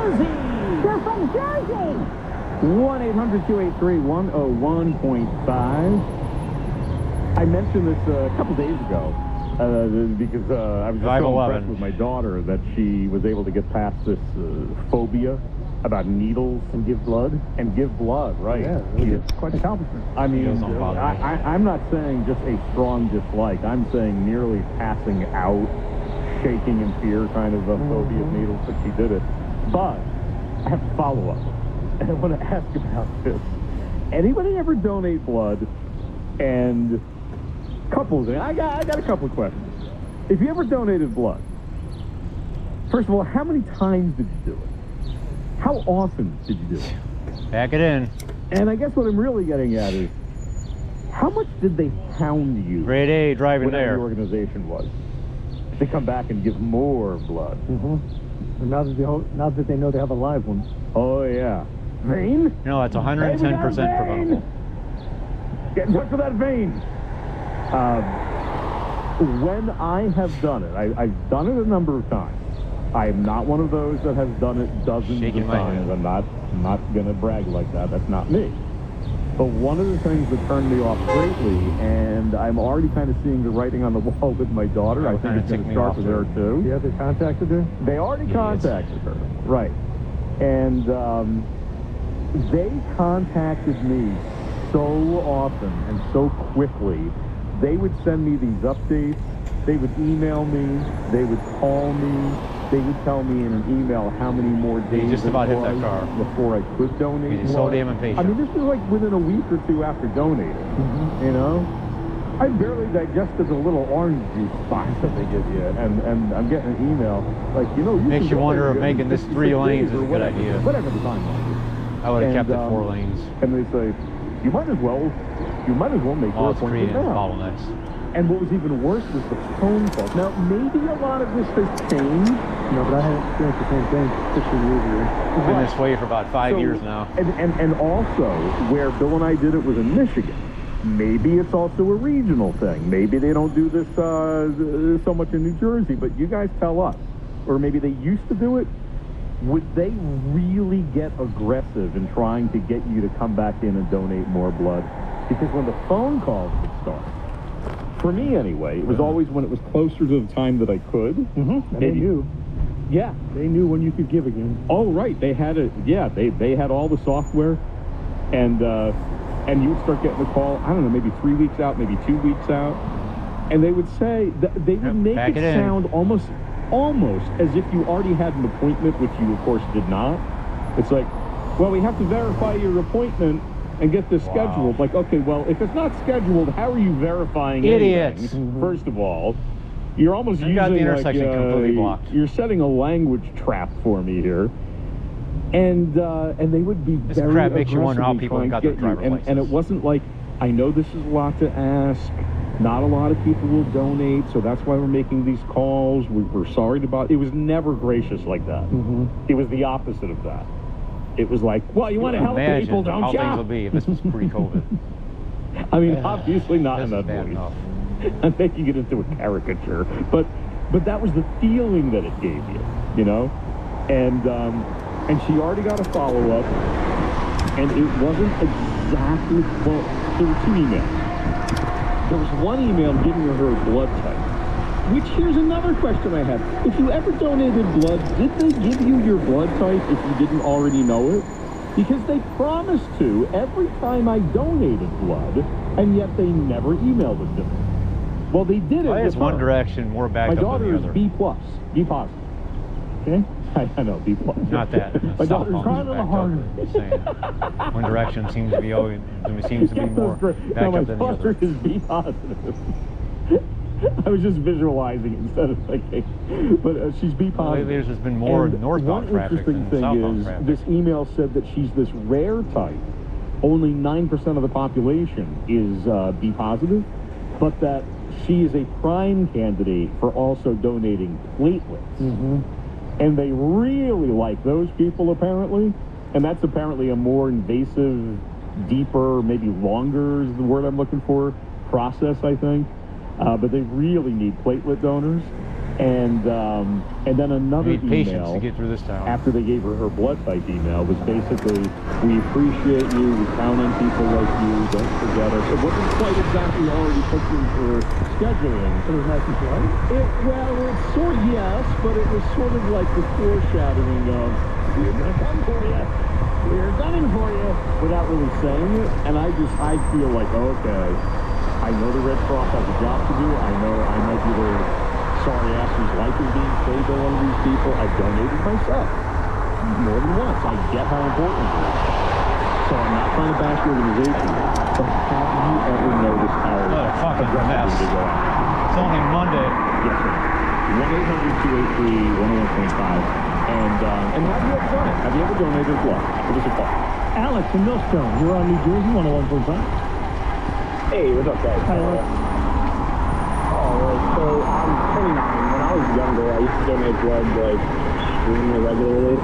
Jersey. They're from Jersey. 1-800-283-101.5. I mentioned this a couple days ago because I was just so impressed with my daughter that she was able to get past this phobia about needles. And give blood? And give blood, right. Yeah, really it's quite an accomplishment. I mean, I'm not saying just a strong dislike. I'm saying nearly passing out, shaking in fear kind of a phobia of needles, but she did it. But I have to follow up. And I want to ask about this. Anybody ever donate blood? And couples, I got a couple of questions. If you ever donated blood, first of all, how many times did you do it? How often did you do it? Pack it in. And I guess what I'm really getting at is, how much did they hound you? Grade A driving whatever there. The organization was. They come back and give more blood. And now that they know they have a live one. Oh yeah. Vein? No, that's 110% preventable. Get in touch with that vein. When I have done it, I've done it a number of times. I am not one of those that has done it dozens of times. I'm not going to brag like that. That's not me. But one of the things that turned me off greatly, and I'm already kind of seeing the writing on the wall with my daughter. I think it's going to start with her too. Yeah, they contacted her? They already contacted her. Right. And they contacted me so often and so quickly. They would send me these updates. They would email me. They would call me. They would tell me in an email how many more days just about hit that car before I could donate. He's so damn impatient. I mean, this was like within a week or two after donating. You know, I barely digested the little orange juice box that they give you, and I'm getting an email like, you know, makes you wonder if making this 3 lanes is a good idea. Whatever the time was. I would have kept it 4 lanes. And they say, you might as well make your appointment now. Bottlenecks. And what was even worse was the phone calls. Now, maybe a lot of this has changed. No, but I had experienced the same thing 15 years ago. It's been this way for about 5 years now. And also, where Bill and I did it was in Michigan. Maybe it's also a regional thing. Maybe they don't do this so much in New Jersey, but you guys tell us. Or maybe they used to do it. Would they really get aggressive in trying to get you to come back in and donate more blood? Because when the phone calls would start, for me anyway, it was always when it was closer to the time that I could. And they knew. Yeah. They knew when you could give again. Oh, right. They had it. Yeah, they had all the software. And you would start getting the call, I don't know, maybe 3 weeks out, maybe 2 weeks out. And they would say, they would make it sound almost as if you already had an appointment, which you, of course, did not. It's like, well, we have to verify your appointment and get this scheduled. Like, okay, well, if it's not scheduled, how are you verifying Idiots. anything? First of all, you're almost using got the intersection completely blocked. You're setting a language trap for me here. And they would be this very crap makes you wonder how people trying got to their get you. driver's license. And it wasn't like, I know this is a lot to ask. Not a lot of people will donate, so that's why we're making these calls. We're sorry about it. It was never gracious like that. It was the opposite of that. It was like, well, you want to help people, don't how you? things would be if this was pre-COVID. I mean, obviously not in This that is bad voice. enough. I'm making it into a caricature, but that was the feeling that it gave you, you know. And she already got a follow-up, and it wasn't exactly, well, there were 2 emails. There was one email giving her blood type, which here's another question I have. If you ever donated blood, did they give you your blood type if you didn't already know it? Because they promised to every time I donated blood, and yet they never emailed it to me. Well, they did it. Why is with one her. direction more backed My up than daughter the is other? B+, B positive. Okay? I know, B+. Not that. My daughter's kind of the harder. Just saying. One direction seems to be more backed up than the My other. daughter is B positive. I was just visualizing it instead of thinking. But she's B positive. There's just been more and northbound traffic than one interesting southbound thing is, traffic. this email said that she's this rare type. Only 9% of the population is B positive, but that she is a prime candidate for also donating platelets. And they really like those people, apparently. And that's apparently a more invasive, deeper, maybe longer is the word I'm looking for, process, I think. But they really need platelet donors. And then another You need patience email to get through this town. after they gave her her blood type email was basically, we appreciate you, we count on people like you, don't forget us. It wasn't quite exactly already booked in for scheduling. It was nice and polite. Well, it's sort of, yes, but it was sort of like the foreshadowing of, we're going to come for you, we're coming for you, without really saying it. And I feel like, okay, I know the Red Cross has a job to do. I know I might be the sorry ass whose life is being saved by one of these people. I've donated myself more than once. I get how important it is. So I'm not trying to bash the organization, but have you ever noticed how fucking mess. they go out? It's only Monday. Yes, sir. 1-800-283-1125. And have you ever done it? Have you ever donated blood? Give us a call. Alex in Millstone, you're on New Jersey 101.5. Hey, what's up, guys? Hi, Alex. So I'm 29. When I was younger, I used to donate blood, like, extremely regularly.